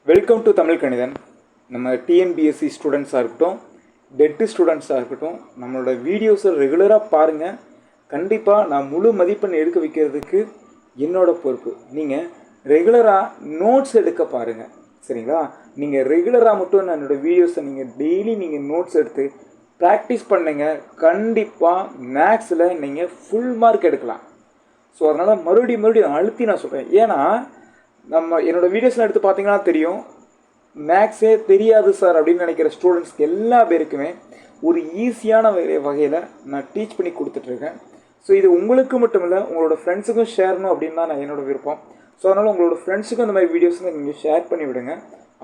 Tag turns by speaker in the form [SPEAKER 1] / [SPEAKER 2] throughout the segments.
[SPEAKER 1] Welcome to Tamil கணிதன். நம்ம TNPSC ஸ்டூடெண்ட்ஸாக இருக்கட்டும், TET ஸ்டூடெண்ட்ஸாக இருக்கட்டும், நம்மளோட வீடியோஸை ரெகுலராக பாருங்கள். கண்டிப்பாக நான் முழு மதிப்பெண் எடுக்க வைக்கிறதுக்கு என்னோடய பொறுப்பு. நீங்கள் ரெகுலராக நோட்ஸ் எடுக்க பாருங்கள், சரிங்களா? நீங்கள் ரெகுலராக மட்டும் என்னோடய வீடியோஸை நீங்கள் டெய்லி நீங்கள் நோட்ஸ் எடுத்து ப்ராக்டிஸ் பண்ணுங்க. கண்டிப்பாக மேக்ஸில் நீங்கள் ஃபுல் மார்க் எடுக்கலாம். ஸோ அதனால் மறுபடியும் அழுத்தி நான் சொல்கிறேன். ஏன்னா நம்ம என்னோடய வீடியோஸ்லாம் எடுத்து பார்த்தீங்கன்னா தெரியும், மேக்ஸே தெரியாது சார் அப்படின்னு நினைக்கிற ஸ்டூடெண்ட்ஸ்க்கு எல்லா பேருக்குமே ஒரு ஈஸியான வகையில் நான் டீச் பண்ணி கொடுத்துட்ருக்கேன். ஸோ இது உங்களுக்கு மட்டும் இல்லை, உங்களோட ஃப்ரெண்ட்ஸுக்கும் ஷேர்ணும் அப்படின்னு தான் நான் என்னோடய விருப்பம். ஸோ அதனால் உங்களோட ஃப்ரெண்ட்ஸுக்கும் இந்த மாதிரி வீடியோஸை நீங்கள் ஷேர் பண்ணி விடுங்க,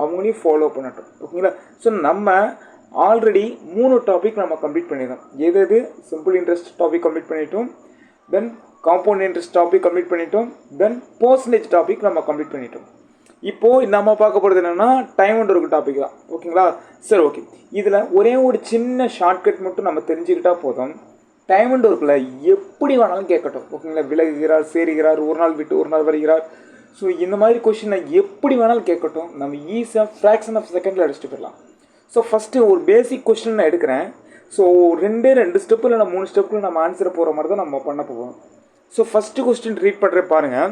[SPEAKER 1] அவங்களையும் ஃபாலோ பண்ணட்டும், ஓகேங்களா? ஸோ நம்ம ஆல்ரெடி 3 டாபிக் நம்ம கம்ப்ளீட் பண்ணிடுறோம். எது சிம்பிள் இன்ட்ரெஸ்ட் டாபிக் கம்ப்ளீட் பண்ணிட்டோம், தென் காம்பவுண்ட் இன்ட்ரெஸ்ட் டாபிக் கம்ப்ளீட் பண்ணிட்டோம், தென் பர்சன்டேஜ் டாபிக் நம்ம கம்ப்ளீட் பண்ணிட்டோம். இப்போது நம்ம பார்க்க போகிறது என்னென்னா டைம் அண்ட் ஒர்க் டாபிக் தான், ஓகேங்களா? சரி, ஓகே. இதில் ஒரே ஒரு சின்ன ஷார்ட்கட் மட்டும் நம்ம தெரிஞ்சுக்கிட்டால் போதும். டைம் அண்ட் ஒர்க்கில் எப்படி வேணாலும் கேட்கட்டும், ஓகேங்களா? விலகுகிறார், சேருகிறார், ஒரு நாள் விட்டு ஒரு நாள் வருகிறார். ஸோ இந்த மாதிரி கொஷினை எப்படி வேணாலும் கேட்கட்டும், நம்ம ஈஸியாக ஃப்ராக்ஷன் ஆஃப் செகண்டில் அடிச்சுட்டு போயிடலாம். ஸோ ஃபஸ்ட்டு ஒரு பேசிக் கொஸ்டின் நான் எடுக்கிறேன். ஸோ 2 ஸ்டெப்பு இல்லை 3 ஸ்டெப்பில் நம்ம ஆன்சரை போகிற மாதிரி தான் நம்ம பண்ண போவோம். ஸோ ஃபஸ்ட்டு கொஸ்டின் ரீட் பண்ணுற பாருங்கள்.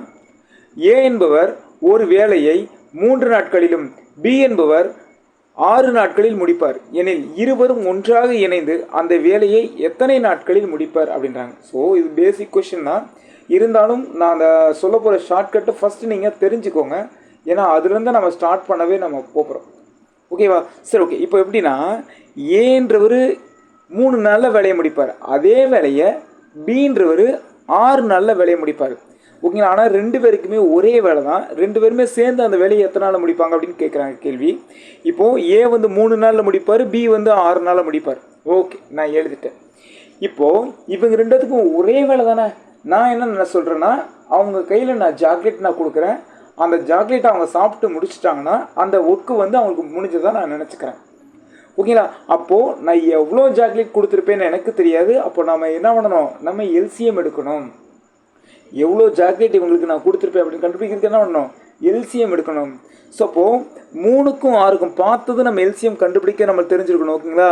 [SPEAKER 1] ஏ என்பவர் ஒரு வேலையை 3 நாட்களிலும் பி என்பவர் 6 நாட்களில் முடிப்பார் எனில் இருவரும் ஒன்றாக இணைந்து அந்த வேலையை எத்தனை நாட்களில் முடிப்பார் அப்படின்றாங்க. ஸோ இது பேசிக் கொஸ்டின் தான், இருந்தாலும் நான் அந்த சொல்ல போகிற ஷார்ட்கட்டை ஃபஸ்ட்டு நீங்கள் தெரிஞ்சுக்கோங்க. ஏன்னா அதுலேருந்து நம்ம ஸ்டார்ட் பண்ணவே நம்ம போகிறோம், ஓகேவா? சரி, ஓகே. இப்போ எப்படின்னா ஏன்றவர் 3 நாளில் வேலையை முடிப்பார், அதே வேலையை பின்றவர் 6 நாளில் வேலையை முடிப்பார், ஓகேங்களா? ஆனால் 2 பேருக்குமே ஒரே வேலை தான், 2 பேருமே சேர்ந்து அந்த வேலையை எத்தனை நாளில் முடிப்பாங்க அப்படின்னு கேட்குறாங்க கேள்வி. இப்போது ஏ 3 நாளில் முடிப்பார், பி 6 நாளில் முடிப்பார். ஓகே, நான் எழுதிட்டேன். இப்போது இவங்க 2 பேத்துக்கும் ஒரே வேலை தானே. நான் என்ன சொல்கிறேன்னா, அவங்க கையில் நான் சாக்லேட் நான் கொடுக்குறேன், அந்த சாக்லேட்டை அவங்க சாப்பிட்டு முடிச்சிட்டாங்கன்னா அந்த ஒர்க்கு அவங்களுக்கு முடிஞ்சதாக நான் நினச்சிக்கிறேன், ஓகேங்களா? அப்போது நான் எவ்வளோ சாக்லேட் கொடுத்துருப்பேன்னு எனக்கு தெரியாது. அப்போ நம்ம என்ன பண்ணணும், நம்ம எல்சிஎம் எடுக்கணும். எவ்வளோ சாக்லேட் இவங்களுக்கு நான் கொடுத்துருப்பேன் அப்படின்னு கண்டுபிடிக்கிறதுக்கு என்ன பண்ணணும், எல்சிஎம் எடுக்கணும். ஸோ அப்போது 3க்கும் 6க்கும் பார்த்தது நம்ம எல்சிஎம் கண்டுபிடிக்க நம்ம தெரிஞ்சிருக்கணும், ஓகேங்களா?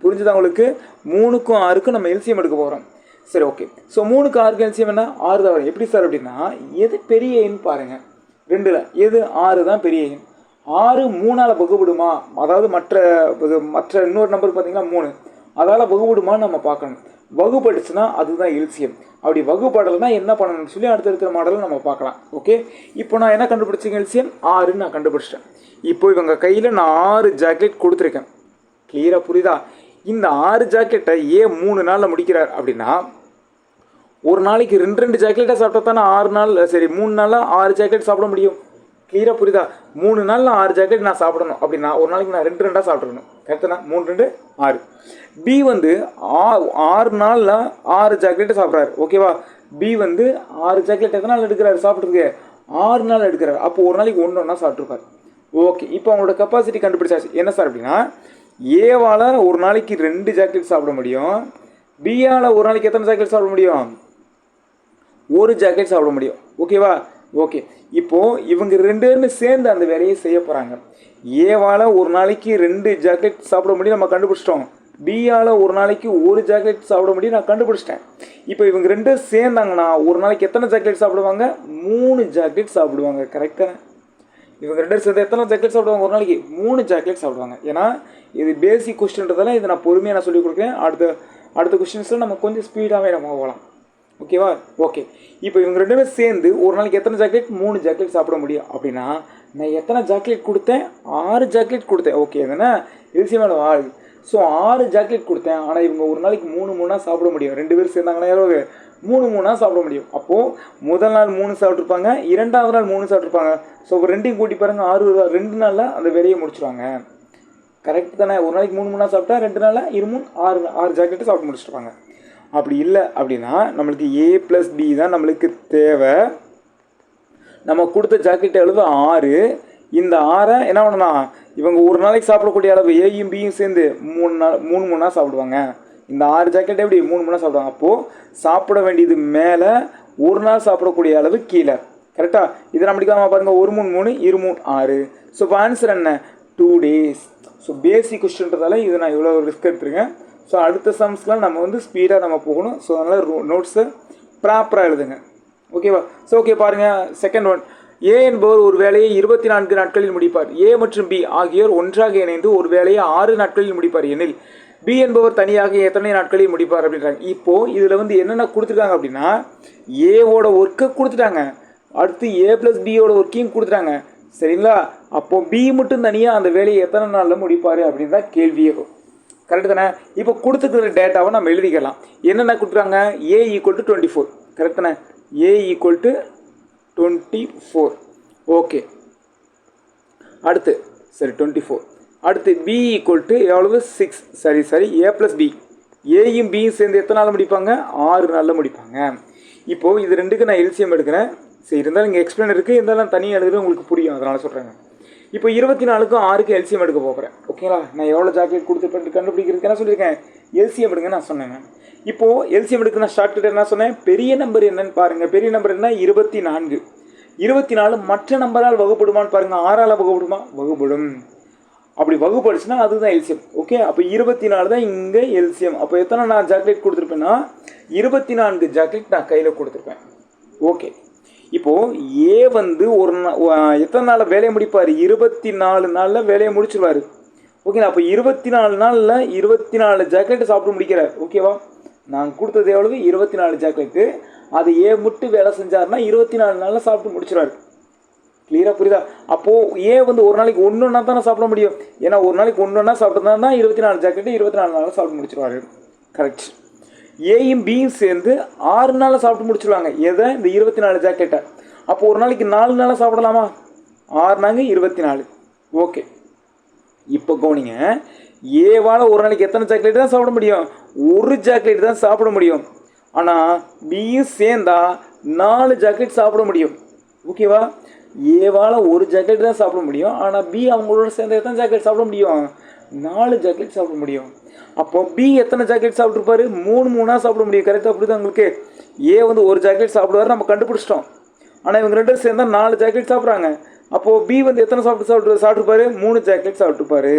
[SPEAKER 1] புரிஞ்சுதான் உங்களுக்கு? 3க்கும் 6க்கும் நம்ம எல்சிஎம் எடுக்க போகிறோம். சரி, ஓகே. ஸோ 3க்கு 6க்கு எல்சிஎம் என்ன, 6 தான் வரும். எப்படி சார் அப்படின்னா, எது பெரிய எண் பாருங்கள், 2ல் எது 6 தான் பெரிய எண். 6 3ஆல் வகுப்படுமா, அதாவது மற்ற இன்னொரு நம்பருக்கு பார்த்தீங்கன்னா 3, அதால் வகுப்படுமான்னு நம்ம பார்க்கணும். வகுப்படுச்சுன்னா அதுதான் எல்சிஎம். அப்படி வகுப்படலைன்னா என்ன பண்ணணும்னு சொல்லி அடுத்தடுத்த மாடலில் நம்ம பார்க்கலாம், ஓகே? இப்போ நான் என்ன கண்டுபிடிச்சேன், எல்சிஎம் 6ன்னு நான் கண்டுபிடிச்சிட்டேன். இப்போ இவங்க கையில் நான் 6 ஜாக்கெட் கொடுத்துருக்கேன், கிளியராக புரியுதா? இந்த 6 ஜாக்கெட்டை 3 நாளில் முடிக்கிறார் அப்படின்னா ஒரு நாளைக்கு 2 ஜாக்கெட்டாக சாப்பிட்டா தானே 3 நாளில் 6 ஜாக்கெட் சாப்பிட முடியும், கிளியராக புரியுதா? 3 நாளில் 6 ஜாக்கெட் நான் சாப்பிடணும் அப்படின்னா ஒரு நாளைக்கு நான் 2 சாப்பிட்ருக்கணும், கரெக்டாக? 3 2 6. பி 6 நாளில் 6 ஜாக்கெட்டு சாப்பிட்றாரு, ஓகேவா? பி 6 ஜாக்கெட் எத்தனை நாள் எடுக்கிறாரு சாப்பிட்ருக்கு, 6 நாள் எடுக்கிறாரு. அப்போ ஒரு நாளைக்கு 1 சாப்பிட்ருப்பார், ஓகே? இப்போ அவங்களோட கெப்பாசிட்டி கண்டுபிடிச்சாச்சு. என்ன சார் அப்படின்னா, ஏவால் ஒரு நாளைக்கு 2 ஜாக்கெட் சாப்பிட முடியும், பியால் ஒரு நாளைக்கு எத்தனை ஜாக்கெட் சாப்பிட முடியும், 1 ஜாக்கெட் சாப்பிட முடியும், ஓகேவா? ஓகே. இப்போது இவங்க 2 பேருமே சேர்ந்து அந்த வேலையை செய்ய போகிறாங்க. ஏவால் ஒரு நாளைக்கு 2 ஜாக்கெட் சாப்பிட முடியும், நம்ம கண்டுபிடிச்சிட்டோம். பியால் ஒரு நாளைக்கு 1 ஜாக்கெட் சாப்பிட முடியும், நான் கண்டுபிடிச்சிட்டேன். இப்போ இவங்க 2 பேரும் சேர்ந்தாங்கன்னா ஒரு நாளைக்கு எத்தனை ஜாக்கெட் சாப்பிடுவாங்க, 3 ஜாக்கெட் சாப்பிடுவாங்க, கரெக்டாக? இவங்க 2 பேரும் சேர்ந்து எத்தனை ஜாக்கெட் சாப்பிடுவாங்க, ஒரு நாளைக்கு 3 ஜாக்கெட் சாப்பிடுவாங்க. ஏன்னா இது பேசிக் கொஸ்டின்றதால இதை நான் பொறுமையாக நான் சொல்லிக் கொடுக்குறேன். அடுத்த கொஸ்டின்ஸில் நம்ம கொஞ்சம் ஸ்பீடாகவே நம்ம போகலாம், ஓகேவா? ஓகே. இப்போ இவங்க 2 பேரும் சேர்ந்து ஒரு நாளைக்கு எத்தனை ஜாக்கெட், 3 ஜாக்கெட் சாப்பிட முடியும் அப்படின்னா நான் எத்தனை ஜாக்கெட் கொடுத்தேன், 6 ஜாக்கெட் கொடுத்தேன், ஓகே? என்னென்னா எல்சிஎம் 6. ஸோ 6 ஜாக்கெட் கொடுத்தேன், ஆனால் இவங்க ஒரு நாளைக்கு 3 சாப்பிட முடியும். 2 பேர் சேர்ந்தாங்கன்னா எவ்வளவு, 3 சாப்பிட முடியும். அப்போது முதல் நாள் 3 சாப்பிட்ருப்பாங்க, 2வது நாள் 3 சாப்பிட்ருப்பாங்க. ஸோ 2ஐயும் கூட்டி பாருங்கள், 6 2 நாளில் அந்த வேலையை முடிச்சுருவாங்க, கரெக்ட் தானே? ஒரு நாளைக்கு 3 சாப்பிட்டா 2 நாளில் 6 ஜாக்கெட்டு சாப்பிட்டு முடிச்சிருப்பாங்க. அப்படி இல்லை அப்படின்னா நம்மளுக்கு ஏ + பி தான் நம்மளுக்கு தேவை. நம்ம கொடுத்த ஜாக்கெட் அளவு 6. இந்த 6 என்ன பண்ணணும், இவங்க ஒரு நாளைக்கு சாப்பிடக்கூடிய அளவு ஏயும் பியும் சேர்ந்து 3 சாப்பிடுவாங்க. இந்த 6 ஜாக்கெட் எப்படி 3 சாப்பிடுவாங்க. அப்போது சாப்பிட வேண்டியது மேலே, ஒரு நாள் சாப்பிடக்கூடிய அளவு கீழே, கரெக்டாக? இதை நம்ம படிக்காமல் பாருங்கள், 1 3 3 2 3 6. ஸோ இப்போ ஆன்சர் என்ன? 2 days. ஸோ பேசிக் கொஸ்டின்றதால இதை நான் இவ்வளோ ரிஸ்க் எடுத்துருக்கேன். ஸோ அடுத்த சம்ஸ்லாம் நம்ம வந்து ஸ்பீடாக நம்ம போகணும். ஸோ அதனால் நோட்ஸை ப்ராப்பராக எழுதுங்க. ஓகேவா? ஸோ ஓகே பாருங்கள், செகண்ட் ஒன். ஏ என்பவர் ஒரு வேலையை 24 நாட்களில் முடிப்பார். ஏ மற்றும் பி ஆகியோர் ஒன்றாக இணைந்து ஒரு வேலையை 6 நாட்களில் முடிப்பார் எனில் பி என்பவர் தனியாக எத்தனை நாட்களில் முடிப்பார் அப்படின்றாங்க. இப்போது இதில் வந்து என்னென்ன கொடுத்துருக்காங்க அப்படின்னா, ஏவோட ஒர்க்கை கொடுத்துட்டாங்க, அடுத்து ஏ ப்ளஸ் பியோட ஒர்க்கையும் கொடுத்துட்டாங்க. சரிங்களா? அப்போது பி மட்டும் தனியாக அந்த வேலையை எத்தனை நாளில் முடிப்பார் அப்படின்னு தான் கேள்வியே. கரெக்டு தானே? இப்போ கொடுத்துக்கிற டேட்டாவை நம்ம எழுதிக்கலாம். என்னென்ன கொடுத்துருக்காங்க? ஏ ஈக்குவல் டு 24. கரெக்ட் தானே? ஏ ஈக்குவல் டு 24. ஓகே, அடுத்து சரி 24. அடுத்து பி ஈக்குவல் டு எவ்வளவு? 6. சரி ஏ ப்ளஸ் பி, ஏயும் பியும் சேர்ந்து எத்தனை நாளில் முடிப்பாங்க? 6 நாளில் முடிப்பாங்க. இப்போது இது ரெண்டுக்கு நான் எல்சிஎம் எடுக்கிறேன். சரி, இருந்தாலும் இங்கே எக்ஸ்பிளைன் இருக்குது, இருந்தாலும் தனியாக எழுதுறது உங்களுக்கு புரியும், அதனால் சொல்கிறேங்க. இப்போ 24க்கும் 6க்கும் எல்சிஎம் எடுக்க போகிறேன். ஓகேங்களா? நான் எவ்வளோ ஜாக்கெட் கொடுத்து கண்டுபிடிக்கிறதுக்கு என்ன சொல்லியிருக்கேன்? எல்சிஎம் எடுங்க நான் சொன்னேங்க. இப்போது எல்சிஎம் எடுக்க நான் ஷார்ட்கட் என்ன சொன்னேன்? பெரிய நம்பர் என்னன்னு பாருங்கள். பெரிய நம்பர் என்ன? 24. 24 மற்ற நம்பரால் வகுப்படுமான்னு பாருங்கள். 6ஆல் வகுப்படுமா? வகுப்படும். அப்படி வகுப்படுச்சுன்னா அதுதான் எல்சிஎம். ஓகே, அப்போ 24 தான் இங்கே எல்சிஎம். அப்போ எத்தனை நான் ஜாக்கெட் கொடுத்துருப்பேன்னா 24 ஜாக்கெட் நான் கையில் கொடுத்துருப்பேன். ஓகே, இப்போது ஏ வந்து எத்தனை நாளில் வேலையை முடிப்பார்? 24 நாளில் வேலையை முடிச்சிருவார். ஓகேங்களா? அப்போ 24 நாளில் 24 ஜாக்கெட்டு சாப்பிட்டு முடிக்கிறார். ஓகேவா? நான் கொடுத்தது எவ்வளவு? 24 ஜாக்கெட்டு. அது ஏ மட்டும் வேலை செஞ்சார்னா 24 நாளில் சாப்பிட்டு முடிச்சிருவார். கிளியராக புரியுதா? அப்போது ஏ வந்து ஒரு நாளைக்கு ஒன்றுன்னா தானே சாப்பிட முடியும். ஏன்னா ஒரு நாளைக்கு ஒன்றுன்னா சாப்பிட்டா தான் 24 ஜாக்கெட்டு 24 நாளில் சாப்பிட்டு முடிச்சிருவார். கரெக்ட். ஏயும் பியும் சேர்ந்து 6 நாளில் சாப்பிட்டு முடிச்சிருவாங்க. எதை? இந்த 24 ஜாக்கெட்டை. அப்போ ஒரு நாளைக்கு 4 நாளாக சாப்பிடலாமா? 6 நாங்க 24. ஓகே, இப்போ கவனிங்க, ஏவால் ஒரு நாளைக்கு எத்தனை சாக்லேட் தான் சாப்பிட முடியும்? ஒரு சாக்லேட் தான் சாப்பிட முடியும். ஆனால் பியும் சேர்ந்தா 4 ஜாக்கெட் சாப்பிட முடியும். ஓகேவா? ஏவால் ஒரு ஜாக்கெட் தான் சாப்பிட முடியும். ஆனால் பி அவங்களோட சேர்ந்து எத்தனை ஜாக்கெட் சாப்பிட முடியும்? 4 ஜாக்கெட் சாப்பிட முடியும். அப்போ பி எத்தனை ஜாக்கெட் சாப்பிட்ருப்பாரு? 3 சாப்பிட முடியும். கரெக்டாக புரியுது உங்களுக்கு? ஏ வந்து ஒரு ஜாக்கெட் சாப்பிடுவார், நம்ம கண்டுபிடிச்சிட்டோம். ஆனால் இவங்க 2 சேர்ந்தா 4 ஜாக்கெட் சாப்பிட்றாங்க. அப்போது பி வந்து எத்தனை சாப்பிட்ருப்பாரு? 3 ஜாக்கெட் சாப்பிட்ருப்பாரு.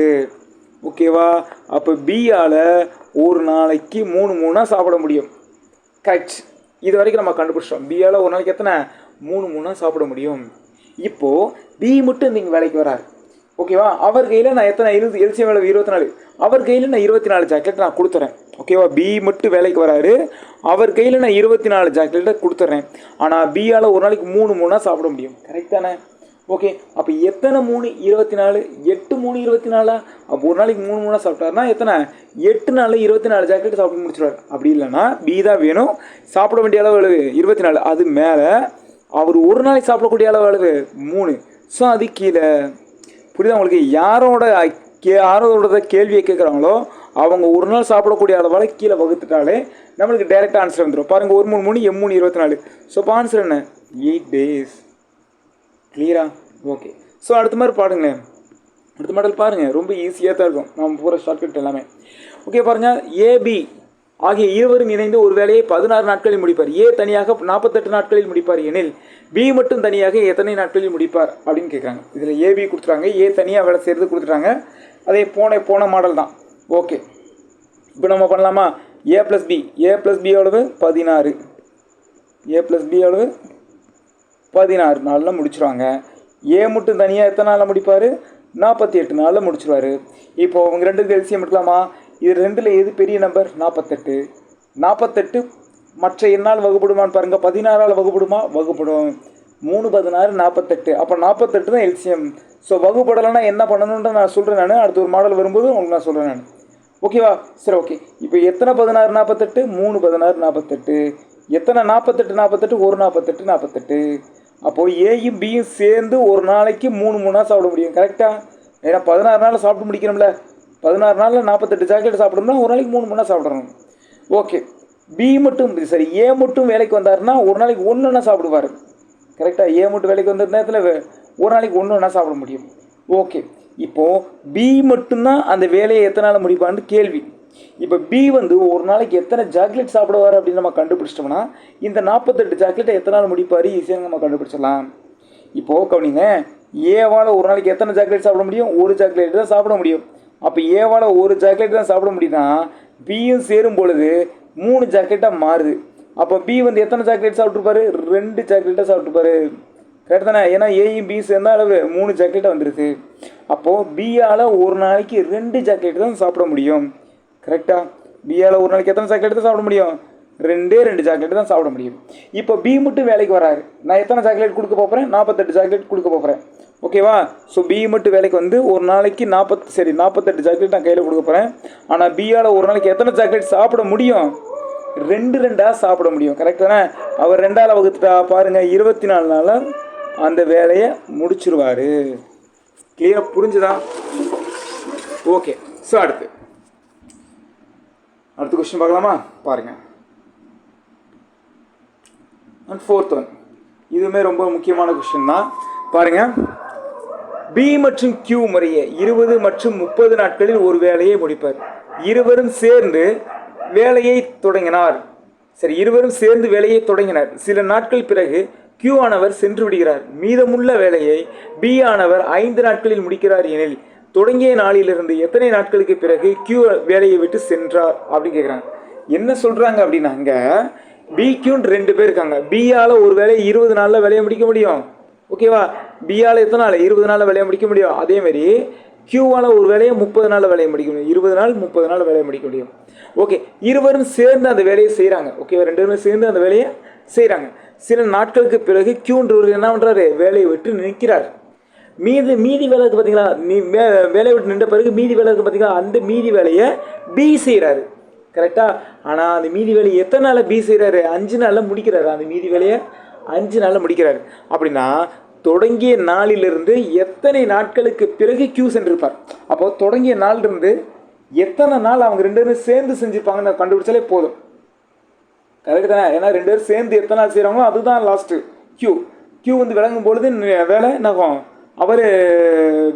[SPEAKER 1] ஓகேவா? அப்போ பியால் ஒரு நாளைக்கு 3 சாப்பிட முடியும். கரெக்ட். இது வரைக்கும் நம்ம கண்டுபிடிச்சிட்டோம். பியால் ஒரு நாளைக்கு எத்தனை? 3 சாப்பிட முடியும். இப்போது பி மட்டும் நீங்கள் வேலைக்கு வராரு. ஓகேவா? அவர் கையில் நான் எத்தனை எல்சிஎம் வேலை? 24. அவர் கையில் நான் 24 ஜாக்கெட் நான் கொடுத்துறேன். ஓகேவா? பி மட்டும் வேலைக்கு வராரு, அவர் கையில் நான் 24 ஜாக்கெட்டை கொடுத்துட்றேன். ஆனால் பியால் ஒரு நாளைக்கு 3 சாப்பிட முடியும். கரெக்ட் தானே? ஓகே, அப்போ எத்தனை 3? 24. 8 3 24. அப்போ ஒரு நாளைக்கு 3 சாப்பிட்டாருன்னா எத்தனை? 8 நாளில் 24 ஜாக்கெட் சாப்பிட்டு முடிச்சிடுவார். அப்படி இல்லைன்னா பி தான் வேணும். சாப்பிட வேண்டிய அளவு 24. அது மேலே அவர் ஒரு நாளைக்கு சாப்பிடக்கூடிய அளவு 3. ஸோ அது கீழே. புரியுதா உங்களுக்கு? யாரோட கேள்வியை கேட்குறாங்களோ அவங்க ஒரு நாள் சாப்பிடக்கூடிய அளவால் கீழே வகுத்துட்டாலே நம்மளுக்கு டைரெக்டாக ஆன்சர் வந்துடும். பாருங்கள், 1 3 3 M 3 24. ஸோ இப்போ ஆன்சர் என்ன? 8 days. கிளியரா? ஓகே, ஸோ அடுத்த மாதிரி பாருங்களேன். அடுத்த மாடல் பாருங்கள், ரொம்ப ஈஸியாக தான் இருக்கும். நம்ம போகிற ஷார்ட்கட் எல்லாமே. ஓகே பாருங்கள், ஏபி ஆகிய இருவரும் இணைந்து ஒரு வேலையை 16 நாட்களில் முடிப்பார். ஏ தனியாக 48 நாட்களில் முடிப்பார் எனில் பி மட்டும் தனியாக எத்தனை நாட்களில் முடிப்பார் அப்படின்னு கேட்குறாங்க. இதில் ஏபி கொடுத்துட்டாங்க, ஏ தனியாக வேலை செய்கிறது கொடுத்துட்டாங்க. அதே போன மாடல் தான். ஓகே, இப்போ நம்ம பண்ணலாமா? ஏ ப்ளஸ் பி எவ்வளவு? 16. ஏ ப்ளஸ் பி எவ்வளவு? 16 நாளில் முடிச்சிருவாங்க. ஏ மட்டும் தனியாக எத்தனை நாளில் முடிப்பார்? 48 நாளில் முடிச்சிருவார். இப்போது அவங்க 2க்கு எல்சிஎம் எடுக்கலாமா? இது 2ல் எது பெரிய நம்பர்? 48. 48 மற்ற என்னால் வகுப்படுமான்னு பாருங்கள். 16ஆல் வகுப்படுமா? வகுப்படும். 3 16 48. அப்போ 48 தான் எல்சிஎம். ஸோ வகுப்படலைன்னா என்ன பண்ணணுன்ட்டு நான் சொல்கிறேன். நான் அடுத்த ஒரு மாடல் வரும்போது உங்களுக்கு நான் சொல்கிறேன் நான். ஓகேவா? சரி, ஓகே. இப்போ எத்தனை 16 48? 3 16 48. எத்தனை 48 48? ஒரு 48 48. அப்போது ஏயும் பியும் சேர்ந்து ஒரு நாளைக்கு 3 சாப்பிட முடியும். கரெக்டாக? ஏன்னா 16 நாளில் சாப்பிட்டு முடிக்கணும்ல. 16 நாளில் 48 சாக்லேட் சாப்பிடணும்னா ஒரு நாளைக்கு 3 சாப்பிடணும். ஓகே, பி மட்டும் சரி ஏ மட்டும் வேலைக்கு வந்தாருன்னா ஒரு நாளைக்கு 1 சாப்பிடுவார். கரெக்டாக? ஏ மட்டும் வேலைக்கு வந்த நேரத்தில் ஒரு நாளைக்கு 1 சாப்பிட முடியும். ஓகே, இப்போது பி மட்டும்தான் அந்த வேலையை எத்தனை நாள் முடிப்பான்னு கேள்வி. இப்போ பி வந்து ஒரு நாளைக்கு எத்தனை சாக்லேட் சாப்பிடுவார் அப்படின்னு நம்ம கண்டுபிடிச்சிட்டோம்னா இந்த 48 சாக்லேட்டை எத்தனை நாள் முடிப்பார் ஈஸியாக நம்ம கண்டுபிடிச்சிடலாம். இப்போது கவனிங்க, ஏவால் ஒரு நாளைக்கு எத்தனை சாக்லேட் சாப்பிட முடியும்? ஒரு சாக்லேட் தான் சாப்பிட முடியும். அப்போ ஏவால் ஒரு சாக்லேட் தான் சாப்பிட முடியும்னா பியும் சேரும் பொழுது 3 சாக்லேட்டாக மாறுது. அப்போ பி வந்து எத்தனை சாக்லேட் சாப்பிட்ருப்பாரு? 2 சாக்லேட்டாக சாப்பிட்ருப்பாரு. கரெக்ட் தானே? ஏன்னா ஏயும் பி சேர்ந்தா அளவு 3 சாக்லேட்டாக வந்துருக்கு. அப்போது பியால் ஒரு நாளைக்கு 2 சாக்லேட் தான் சாப்பிட முடியும். கரெக்டாக? பியால் ஒரு நாளைக்கு எத்தனை சாக்லேட் தான் சாப்பிட முடியும்? 2 சாக்லேட் தான் சாப்பிட முடியும். இப்போ பி மட்டும் வேலைக்கு வராரு. நான் எத்தனை சாக்லேட் கொடுக்க போகிறேன்? 48 சாக்லேட் கொடுக்க போகிறேன். ஓகேவா? ஸோ பி மட்டும் வேலைக்கு வந்து ஒரு நாளைக்கு 48 சாக்லேட் நான் கையில் கொடுக்க போகிறேன். ஆனால் பியால் ஒரு நாளைக்கு எத்தனை சாக்லேட் சாப்பிட முடியும்? 2 சாப்பிட முடியும். கரெக்ட் தானே? அவர் 2ஆல் வகுத்துட்டா பாருங்கள், 24 நாளில் அந்த வேலையை முடிச்சிருவார். கிளியராக புரிஞ்சுதா? ஓகே. ஸோ அடுத்த கொஸ்டின் பார்க்கலாமா? பாருங்கள். அண்ட் 4th ஒன், இதுவுமே ரொம்ப முக்கியமான கொஸ்டின் தான். பாருங்கள், பி மற்றும் கியூ முறையே 20 மற்றும் 30 நாட்களில் ஒரு வேலையை முடிப்பார். இருவரும் சேர்ந்து வேலையை தொடங்கினார். சரி, இருவரும் சேர்ந்து வேலையை தொடங்கினார். சில நாட்கள் பிறகு கியூ ஆனவர் சென்று விடுகிறார். மீதமுள்ள வேலையை பி ஆனவர் 5 நாட்களில் முடிக்கிறார் எனில் தொடங்கிய நாளிலிருந்து எத்தனை நாட்களுக்கு பிறகு கியூ வேலையை விட்டு சென்றார் அப்படின்னு கேட்குறாங்க. என்ன சொல்கிறாங்க அப்படின்னாங்க, பிக்யூன்னு 2 பேர் இருக்காங்க. பியால் ஒரு வேலையை 20 நாளில் வேலையை முடிக்க முடியும். ஓகேவா? பியால் எத்தனை நாள்? 20 நாளில் வேலையை முடிக்க முடியும். அதேமாதிரி கியூவால் ஒரு வேலையை 30 நாளில் வேலையை முடிக்க முடியும். 20 நாள் 30 நாள் வேலையை முடிக்க முடியும். ஓகே, இருவரும் சேர்ந்து அந்த வேலையை செய்கிறாங்க. ஓகேவா? 2 பேரும் சேர்ந்து அந்த வேலையை செய்கிறாங்க. சில நாட்களுக்கு பிறகு கியூன்றவர் என்ன பண்ணுறாரு? வேலையை விட்டு நிற்கிறார். மீதி வேலை இருக்குது பார்த்தீங்களா? வேலையை விட்டு நின்ற பிறகு மீதி வேலை இருக்குது பார்த்தீங்களா? அந்த மீதி வேலையை பி செய்கிறாரு. கரெக்டாக? ஆனால் அந்த மீதி வேலையை எத்தனை நாளில் பி செய்கிறாரு? 5 நாளில் முடிக்கிறாரு. அந்த மீதி வேலையை 5 நாளில் முடிக்கிறாரு. அப்படின்னா தொடங்கிய நாளிலிருந்து எத்தனை நாட்களுக்கு பிறகு கியூ சென்றிருப்பார்? அப்போ தொடங்கிய நாளிலிருந்து எத்தனை நாள் அவங்க 2 பேரும் சேர்ந்து செஞ்சுருப்பாங்கன்னு கண்டுபிடிச்சாலே போதும். கரெக்டு தானே? ஏன்னா 2 பேரும் சேர்ந்து எத்தனை நாள் செய்கிறாங்களோ அதுதான் லாஸ்ட்டு கியூ வந்து விளங்கும் பொழுது வேலை நகம் அவர்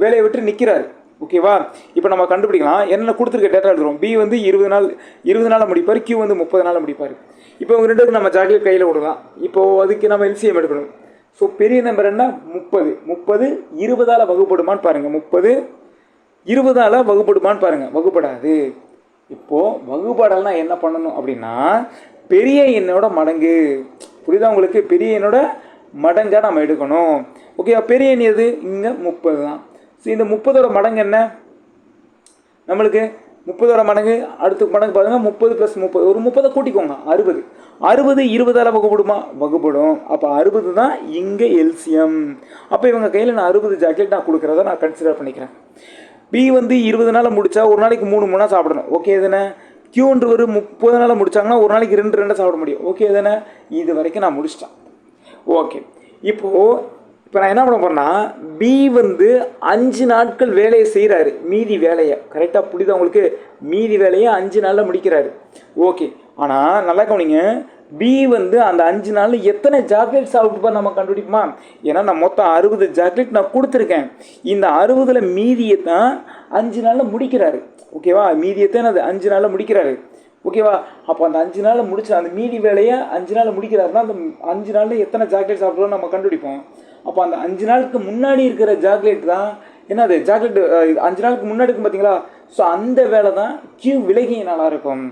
[SPEAKER 1] வேலையை விட்டு நிற்கிறார். ஓகேவா? இப்போ நம்ம கண்டுபிடிக்கலாம். என்ன கொடுத்துருக்க டேட்டா எழுதுறோம். பி வந்து 20 நாளில் முடிப்பார். கியூ வந்து 30 நாளில் முடிப்பார். இப்போ இவங்க 2 பேருக்கு நம்ம சாக்லேட் கையில் விடலாம். இப்போது அதுக்கு நம்ம எல்சிஎம் எடுக்கணும். ஸோ பெரிய நம்பர் என்ன? 30 20ஆல் வகுப்படுமான்னு பாருங்கள். 30 20ஆல் வகுப்படுமான்னு பாருங்கள். வகுப்படாது. இப்போது வகுப்படலைன்னா என்ன பண்ணணும் அப்படின்னா பெரிய எண்ணோட மடங்கு. புரியுதா உங்களுக்கு? பெரிய எண்ணோட மடங்காக நம்ம எடுக்கணும். ஓகேவா? பெரிய எண் எது? இங்கே 30 தான். ஸோ இந்த 30ஓட மடங்கு என்ன? நம்மளுக்கு 30ஓட மடங்கு அடுத்த மடங்கு பாருங்கள். 30 + 30 ஒரு 30 கூட்டிக்கோங்க. 60 20ஆல் வகுப்படுமா? வகுப்படும். அப்போ 60 தான் இங்கே எல்சிஎம். அப்போ இவங்க கையில் நான் 60 சாக்லேட் நான் கொடுக்குறத நான் கன்சிடர் பண்ணிக்கிறேன். பி வந்து 20 நாளில் முடித்தா ஒரு நாளைக்கு 3 சாப்பிடணும். ஓகே தானே? கியூன்றவர் 30 நாளில் முடித்தாங்கன்னா ஒரு நாளைக்கு 2 சாப்பிட முடியும். ஓகே தானே? இது வரைக்கும் நான் முடிச்சிட்டேன். ஓகே, இப்போ நான் என்ன பண்ண போகிறேன்னா பி வந்து 5 நாட்கள் வேலையை செய்கிறாரு. மீதி வேலையை கரெக்டாக புரியுதா உங்களுக்கு? மீதி வேலையை 5 நாளில் முடிக்கிறாரு. ஓகே, ஆனால் நல்லா கவனிங்க, பி வந்து அந்த 5 நாளில் எத்தனை சாக்லேட் சாப்பிட்டுப்பா நம்ம கண்டுபிடிப்போமா? ஏன்னா நான் மொத்தம் 60 சாக்லேட் நான் கொடுத்துருக்கேன். இந்த 60ல் மீதியை தான் 5 நாளில் முடிக்கிறாரு. ஓகேவா? மீதியை தான் அது 5 நாளில் முடிக்கிறாரு. ஓகேவா? அப்போ அந்த 5 நாளில் முடிச்சு அந்த மீதி வேலையை 5 நாளில் முடிக்கிறாருன்னா அந்த 5 நாளில் எத்தனை சாக்லேட் சாப்பிட்றோம் நம்ம கண்டுபிடிப்போம். அப்போ அந்த 5 நாளுக்கு முன்னாடி இருக்கிற சாக்லேட் தான் என்னது? சாக்லேட் 5 நாளுக்கு முன்னாடி இருக்கும் பார்த்தீங்களா? ஸோ அந்த வேலை தான் கியூ விலகிய நாளாக இருக்கும்.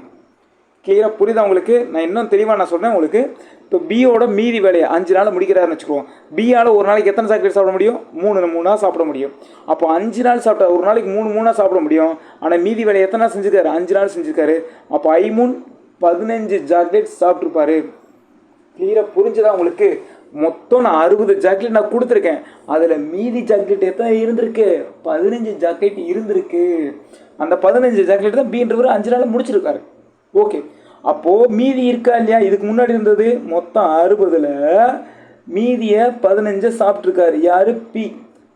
[SPEAKER 1] கிளியராக புரியுதா உங்களுக்கு? நான் இன்னும் தெளிவாக நான் சொல்கிறேன் உங்களுக்கு. இப்போ பியோட மீதி வேலையை 5 நாளில் முடிக்கிறாருன்னு வச்சுக்குவோம். பியால் ஒரு நாளைக்கு எத்தனை சாக்லேட் சாப்பிட முடியும்? 3 சாப்பிட முடியும். அப்போ 5 நாள் சாப்பிட்டா ஒரு நாளைக்கு 3 சாப்பிட முடியும். ஆனால் மீதி வேலையை எத்தனை நாள் செஞ்சுருக்காரு? 5 நாள் செஞ்சுருக்காரு. அப்போ 15 சாக்லேட் சாப்பிட்ருப்பாரு. கிளியராக புரிஞ்சுதா உங்களுக்கு? மொத்தம் நான் 60 சாக்லேட் நான் கொடுத்துருக்கேன். அதில் மீதி சாக்லேட் எத்தனை இருந்திருக்கு? 15 சாக்லேட் இருந்திருக்கு. அந்த 15 சாக்லேட் தான் பீன்றவர் 5 நாளில் முடிச்சிருக்காரு. ஓகே, அப்போது மீதி இருக்கா இல்லையா? இதுக்கு முன்னாடி இருந்தது மொத்தம் 60ல் மீதியை 15 சாப்பிட்ருக்காரு. யார்? பி.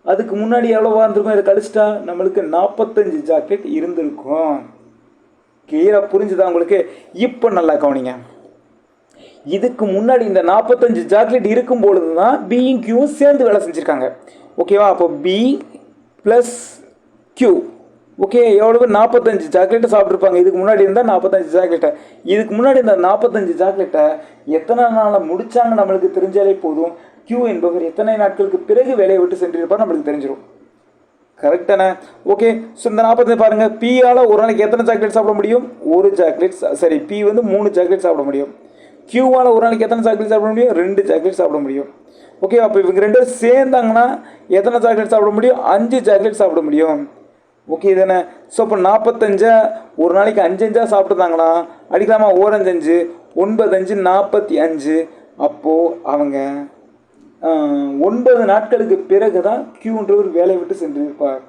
[SPEAKER 1] அதுக்கு முன்னாடி எவ்வளோவா இருந்திருக்கும்? இதை கழிச்சிட்டா நம்மளுக்கு 45 சாக்லேட் இருந்திருக்கும். கிளியராக புரிஞ்சுதா உங்களுக்கு? இப்போ நல்லா கவனிங்க. இதுக்கு முன்னாடி இந்த 45 சாக்லேட் இருக்கும் பொழுது தான் பியும் கியூவும் சேர்ந்து வேலை செஞ்சுருக்காங்க. ஓகேவா? அப்போ பி + கியூ ஓகே, எவ்வளவு 45 சாக்லேட்டை சாப்பிட்ருப்பாங்க. இதுக்கு முன்னாடி இருந்தால் 45 சாக்லேட்டை, இதுக்கு முன்னாடி இந்த 45 சாக்லேட்டை எத்தனை நாளில் முடித்தாங்க நம்மளுக்கு தெரிஞ்சாலே போதும். Q என்பவர் எத்தனை நாட்களுக்கு பிறகு வேலையை விட்டு சென்றிருப்பார் நம்மளுக்கு தெரிஞ்சிடும். கரெக்டானே? ஓகே, ஸோ இந்த 45 பாருங்கள். Pயால் ஒரு நாளைக்கு எத்தனை சாக்லேட் சாப்பிட முடியும்? ஒரு சாக்லேட். சரி, P வந்து 3 சாக்லேட் சாப்பிட முடியும். Qவால் ஒரு நாளைக்கு எத்தனை சாக்லேட் சாப்பிட முடியும்? 2 சாக்லேட் சாப்பிட முடியும். ஓகே, அப்போ இவங்க 2 பேரும் சேர்ந்தாங்கன்னா எத்தனை சாக்லேட் சாப்பிட முடியும்? 5 சாக்லேட் சாப்பிட முடியும். ஓகே தானே? ஸோ இப்போ 45 ஒரு நாளைக்கு 5 சாப்பிட்டுருந்தாங்கன்னா அடிக்கலாமா? 1 5 9 5 45. அப்போது அவங்க 9 நாட்களுக்கு பிறகு தான் Qன்றவர் வேலையை விட்டு சென்றிருப்பார்.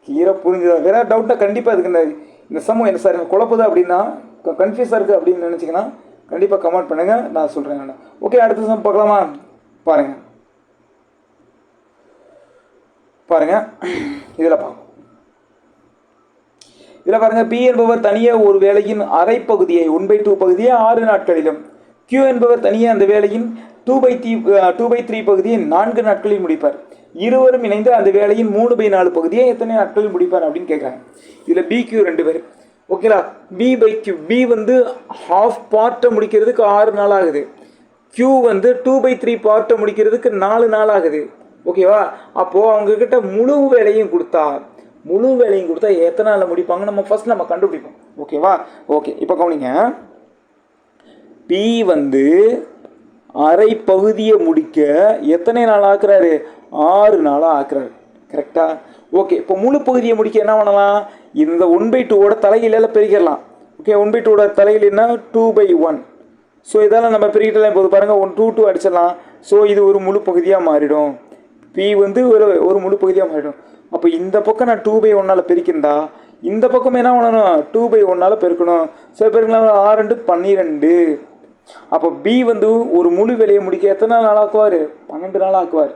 [SPEAKER 1] கிளியராக புரிஞ்சுதா? வேற டவுட்டாக கண்டிப்பாக இதுக்கு இந்த சமூகம் என்ன சார் குழப்பதா அப்படின்னா, கன்ஃபியூஸாக இருக்குது அப்படின்னு நினச்சிங்கன்னா கண்டிப்பாக கமெண்ட் பண்ணுங்கள், நான் சொல்கிறேன். ஓகே, அடுத்த சம் பார்க்கலாமா? பாருங்கள் இதில் பார்ப்போம். இதில் பாருங்கள், P என்பவர் தனியாக ஒரு வேலையின் அரை பகுதியை 1/2 பகுதியை 6 நாட்களிலும், Q என்பவர் தனியாக அந்த வேலையின் 2/3 பகுதியை 4 நாட்களில் முடிப்பார். இருவரும் இணைந்து அந்த வேலையின் 3/4 பகுதியை எத்தனை நாட்களில் முடிப்பார் அப்படின்னு கேட்குறாங்க. இதில் BQ 2 பேர். ஓகேலா? B/Q. B வந்து ஹாஃப் பார்ட்டை முடிக்கிறதுக்கு 6 நாள் ஆகுது. Q வந்து 2/3 பார்ட்டை முடிக்கிறதுக்கு 4 நாள் ஆகுது. ஓகேவா? அப்போது அவங்கக்கிட்ட முழு வேலையும் கொடுத்தா எத்தனை நாளில் முடிப்பாங்க நம்ம ஃபர்ஸ்ட் கண்டுபிடிப்போம். ஓகேவா? ஓகே, இப்போ கவனிங்க. P வந்து அரை பகுதியை முடிக்க எத்தனை நாள் ஆக்குறாரு? 6 நாளாக ஆக்குறாரு. கரெக்டா? ஓகே, இப்போ முழு பகுதியை முடிக்க என்ன பண்ணலாம்? இந்த 1/2ஓட தலைகீழ பெருக்கிடலாம். ஓகே, 1/2ஓட தலைகீழ்னா 2/1. ஸோ இதெல்லாம் நம்ம பெருக்கிட்டலாம். போது பாருங்கள், 2 அடிச்சிடலாம். ஸோ இது ஒரு முழு பகுதியாக மாறிடும். P வந்து ஒரு முழு பகுதியாக மாறிடும். அப்போ இந்த பக்கம் நான் 2/1 பெருக்கிருந்தா இந்த பக்கம் என்ன பண்ணணும்? 2/1 பெருக்கணும். ஸோ பெருக்கலாம் 6 12. அப்போ B வந்து ஒரு முழு வேலையை முடிக்க எத்தனை நாள் ஆக்குவார்? 12 நாள் ஆக்குவார்.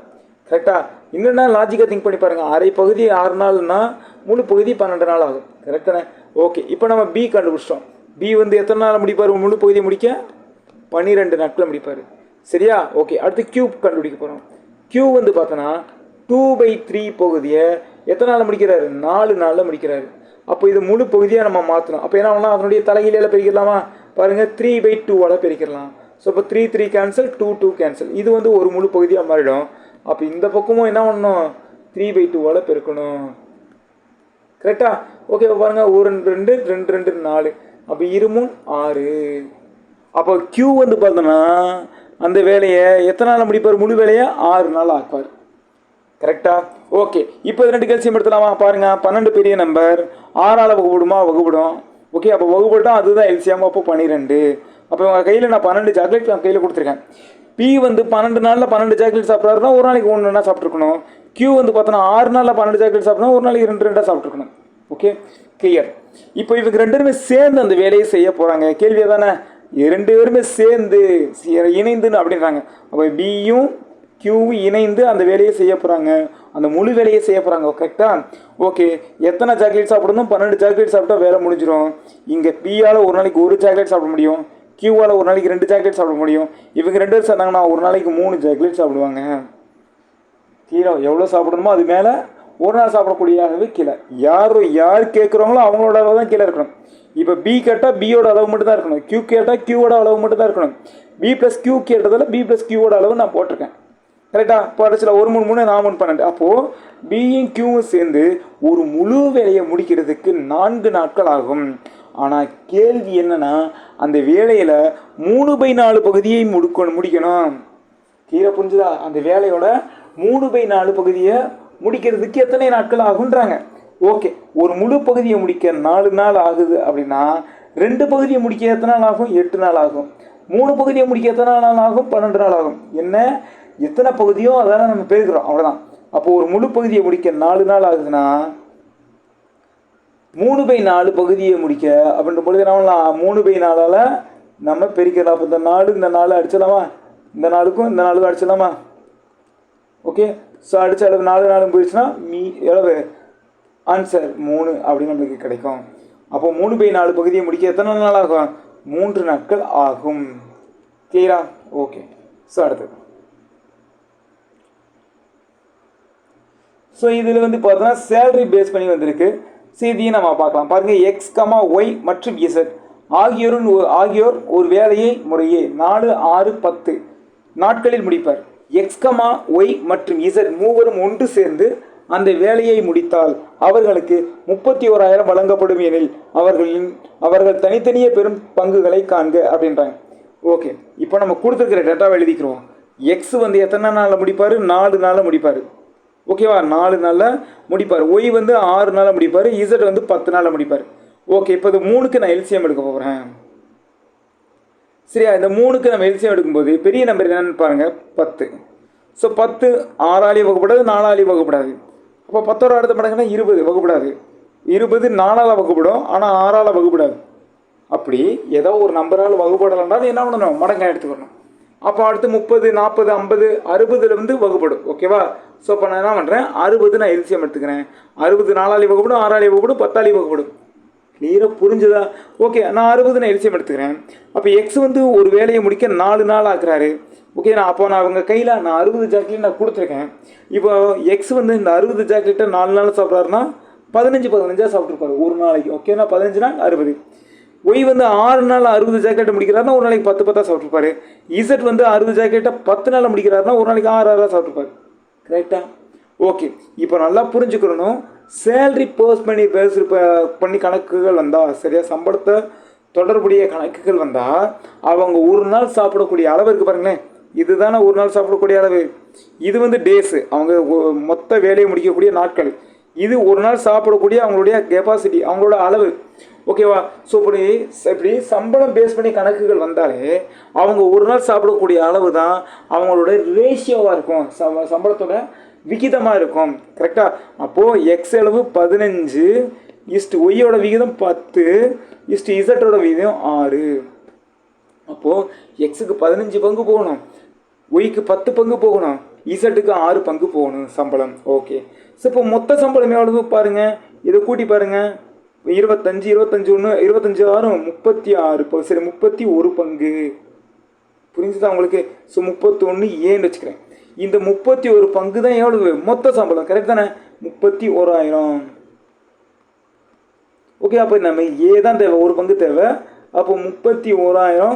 [SPEAKER 1] கரெக்டா? இன்னொன்னா லாஜிக்காக திங்க் பண்ணி பாருங்கள். அரை பகுதி 6 நாள்னா முழு பகுதி 12 நாள் ஆகும். கரெக்டானே? ஓகே, இப்போ நம்ம B கண்டுபிடிச்சிட்டோம். B வந்து எத்தனை நாள் முடிப்பார்? முழு பகுதியை முடிக்க 12 நாட்களில் முடிப்பார். சரியா? ஓகே, அடுத்து Q கண்டுபிடிக்க போகிறோம். Q வந்து பார்த்தோன்னா 2/3 பகுதியை எத்தனை நாளில் முடிக்கிறாரு? 4 நாளில் முடிக்கிறாரு. அப்போ இது முழு பகுதியாக நம்ம மாற்றணும். அப்போ என்ன பண்ணலாம்? அதனுடைய தலைகீழ பெருக்கிடலாமா? பாருங்கள், 3/2 பெருக்கிடலாம். ஸோ இப்போ 3 கேன்சல், 2 கேன்சல். இது வந்து ஒரு முழு பகுதியாக மாறிடும். அப்போ இந்த பக்கமும் என்ன பண்ணணும்? 3/2 பெருக்கணும். கரெக்டா? ஓகே, பாருங்கள், 1 2 2 2 4. அப்போ 2 6. அப்போ Q வந்து பார்த்தோன்னா அந்த வேலையை எத்தனை நாளில் முடிப்பார்? முழு வேலையை 6 நாள் ஆக்குவார். கரெக்டா? ஓகே, இப்போ 2 கல்சியம் எடுத்துலாமா? பாருங்கள், 12 பெரிய நம்பர் 6ஆல் வகுப்படும். ஓகே, அப்போ வகுப்பட்டோம், அதுதான் எல்சியம். அப்போ 12. அப்போ உங்கள் கையில் நான் 12 சாக்லேட் நான் கையில் கொடுத்துருக்கேன். P வந்து 12 நாளில் 12 சாக்லேட் சாப்பிட்றாருன்னா ஒரு நாளைக்கு 1 சாப்பிட்ருக்கணும். Q வந்து பார்த்தோன்னா 6 நாளில் 12 சாக்லேட் சாப்பிட்னா ஒரு நாளைக்கு 2 சாப்பிட்ருக்கணும். Okay, clear. இப்போ இவங்க 2 பேருமே சேர்ந்து அந்த வேலையை செய்ய போகிறாங்க. கேள்வியாக தானே? 2 பேருமே சேர்ந்து இணைந்துன்னு அப்படின்றாங்க. அப்போ Bயும் Qவும் இணைந்து அந்த வேலையை செய்ய போகிறாங்க. அந்த முழு வேலையை செய்ய போகிறாங்க. கரெக்டா? ஓகே, எத்தனை சாக்லேட் சாப்பிடணும்? 12 சாக்லேட் சாப்பிட்டா வேலை முடிஞ்சிடும். இங்கே Pயால் ஒரு நாளைக்கு 1 சாக்லேட் சாப்பிட முடியும். Qவால் ஒரு நாளைக்கு 2 சாக்லேட் சாப்பிட முடியும். இவங்க 2 பேர் சேர்ந்தாங்கன்னா ஒரு நாளைக்கு 3 சாக்லேட் சாப்பிடுவாங்க. கீழே எவ்வளோ சாப்பிடணுமோ அது மேலே ஒரு நாள் சாப்பிடக்கூடியவே கீழே. யார் கேட்குறாங்களோ அவங்களோட அளவு தான் கீழே இருக்கணும். இப்போ B கேட்டால் Bயோட அளவு மட்டும் தான் இருக்கணும். Q கேட்டால் Qவோட அளவு மட்டும் தான் இருக்கணும். B+Q கேட்டதில் B+Qவோட அளவு நான் போட்டிருக்கேன். கரெக்டா? இப்போ அடிச்சில் 1 3 3 4 3 12. அப்போது Bயும் Qவும் சேர்ந்து ஒரு முழு வேலையை முடிக்கிறதுக்கு 4 நாட்கள் ஆகும். ஆனால் கேள்வி என்னன்னா, அந்த வேலையில் 3/4 பகுதியை முடிக்கணும். கீழே புரிஞ்சுதா? அந்த வேலையோட 3/4 பகுதியை முடிக்கிறதுக்கு எத்தனை நாட்கள் ஆகுன்றாங்க. ஓகே, ஒரு முழு பகுதியை முடிக்க 4 நாள் ஆகுது அப்படின்னா 2 பகுதியை முடிக்க எத்தனை நாள் ஆகும்? 8 நாள் ஆகும். 3 பகுதியை முடிக்க எத்தனை நாள் ஆகும்? 12 நாள் ஆகும். என்ன எத்தனை பகுதியோ அதெல்லாம் நம்ம பேசுகிறோம், அவ்வளோதான். அப்போது ஒரு முழு பகுதியை முடிக்க 4 நாள் ஆகுதுன்னா 3/4 பகுதியை முடிக்க அப்படின்ற பொழுது என்ன பண்ணலாம்? 3/4 நம்ம பெருக்கலாம். அப்போ இந்த 4 அடிச்சிடலாமா? இந்த 4க்கும் அடிச்சிடலாமா? ஓகே, ஸோ அடித்த அளவு 4 போயிடுச்சுன்னா எவ்வளவு ஆன்சர்? 3 அப்படின்னு நம்மளுக்கு கிடைக்கும். அப்போ 3/4 பகுதியை முடிக்க எத்தனை நாள் ஆகும்? 3 நாட்கள் ஆகும். கிளியரா? ஓகே, ஸோ அடுத்தது. ஸோ இதில் வந்து பார்த்தோன்னா சேலரி பேஸ் பண்ணி வந்திருக்கு. செய்தியை நம்ம பார்க்கலாம். பாருங்கள், எக்ஸ் கமா ஒய் மற்றும் இசட் ஆகியோர் ஒரு வேலையை முறையே 4, 6, 10 நாட்களில் முடிப்பார். எக்ஸ் கமா ஒய் மற்றும் இசட் மூவரும் ஒன்று சேர்ந்து அந்த வேலையை முடித்தால் அவர்களுக்கு 31,000 வழங்கப்படும் எனில் அவர்கள் தனித்தனியே பெரும் பங்குகளை காண்க அப்படின்றாங்க. ஓகே, இப்போ நம்ம கொடுத்துருக்கிற டேட்டாவை எழுதிக்கிறோம். எக்ஸ் வந்து எத்தனை நாளில் முடிப்பார்? 4 நாளில் முடிப்பார். ஓகேவா, 4 நாளில் முடிப்பார். ஒய் வந்து 6 நாளில் முடிப்பார். இசட் வந்து 10 நாளில் முடிப்பார். ஓகே, இப்போ இது 3க்கு நான் எல்சிஎம் எடுக்க போகிறேன். சரியா, இந்த 3க்கு நம்ம எல்சிஎம் எடுக்கும்போது பெரிய நம்பர் என்னென்னு பாருங்கள், 10. ஸோ 10 6ஆலையும் வகுப்படாது, 4ஆலையும் வகுப்படாது. அப்போ 10ஓட அடுத்த மடங்குன்னா 20 வகுப்படாது. 20 4ஆல் வகுப்படும், ஆனால் 6ஆல் வகுப்படாது. அப்படி ஏதோ ஒரு நம்பரால் வகுப்படலைன்னா என்ன பண்ணணும்? மடங்காக எடுத்துக்கணும். அப்போ அடுத்து 30, 40, 50, 60 வந்து வகுப்படும். ஓகேவா? ஸோ இப்போ நான் என்ன பண்ணுறேன், 60 நான் எல்சிஎம் எடுத்துக்கிறேன். 60 4ஆலையும் வகுப்படும், 6ஆலையும் வகுப்படும், 10ஆலையும் வகுப்படும். கிளியராக புரிஞ்சுதா? ஓகே, நான் 60 நான் எல்சிஎம் எடுத்துக்கிறேன். அப்போ எக்ஸ் வந்து ஒரு வேலையை முடிக்க 4 நாள் ஆக்குறாரு. ஓகே, நான் அவங்க கையில் நான் 60 சாக்லேட் நான் கொடுத்துருக்கேன். இப்போ எக்ஸ் வந்து இந்த 60 சாக்லேட்டை 4 நாள் சாப்பிட்றாருன்னா 15 சாப்பிட்ருப்பாரு ஒரு நாளைக்கு. ஓகேனா 15 நாள் 60. ஒய் வந்து 6 நாள் 60 ஜாக்கெட்டை முடிக்கிறாருன்னா ஒரு நாளைக்கு 10 சாப்பிட்ருப்பாரு. இசட் வந்து 60 ஜாக்கெட்டை 10 நாளில் முடிக்கிறாருன்னா ஒரு நாளைக்கு 6 சாப்பிட்ருப்பாரு. கரெக்டா? ஓகே, இப்போ நல்லா புரிஞ்சுக்கணும். சேலரி பண்ணி கணக்குகள் வந்தால், சரியா, சம்பளத்தை தொடர்புடைய கணக்குகள் வந்தால் அவங்க ஒரு நாள் சாப்பிடக்கூடிய அளவு இருக்குது பாருங்களேன். இதுதானே ஒரு நாள் சாப்பிடக்கூடிய அளவு. இது வந்து டேஸு, அவங்க மொத்த வேலையை முடிக்கக்கூடிய நாட்கள். இது ஒரு நாள் சாப்பிடக்கூடிய அவங்களுடைய கெப்பாசிட்டி, அவங்களோட அளவு. ஓகேவா? ஸோ இப்படி சம்பளம் பேஸ் பண்ணி கணக்குகள் வந்தாலே அவங்க ஒரு நாள் சாப்பிடக்கூடிய அளவு தான் அவங்களோட ரேஷியோவாக இருக்கும், சம்பளத்தோட விகிதமாக இருக்கும். கரெக்டாக? அப்போது எக்ஸ் அளவு 15 ஒய்யோட விகிதம் 10 இசட்டோட விகிதம் 6. அப்போது எக்ஸுக்கு 15 பங்கு போகணும், ஒய்க்கு 10 பங்கு போகணும், இசட்டுக்கு 6 பங்கு போகணும் சம்பளம். ஓகே, ஸோ இப்போ மொத்த சம்பளம் எவ்வளவு பாருங்கள், இதை கூட்டி பாருங்கள். 25 1 26 36. சரி, 31 பங்கு. புரிஞ்சுதான் உங்களுக்கு? ஸோ 31 ஏன்னு வச்சுக்கிறேன். இந்த 31 பங்கு தான் எவ்வளவு மொத்த சம்பளம். கரெக்ட் தானே? 31,000. ஓகே, அப்போ நம்ம ஏ தான் தேவை, ஒரு பங்கு தேவை. அப்போ 31,000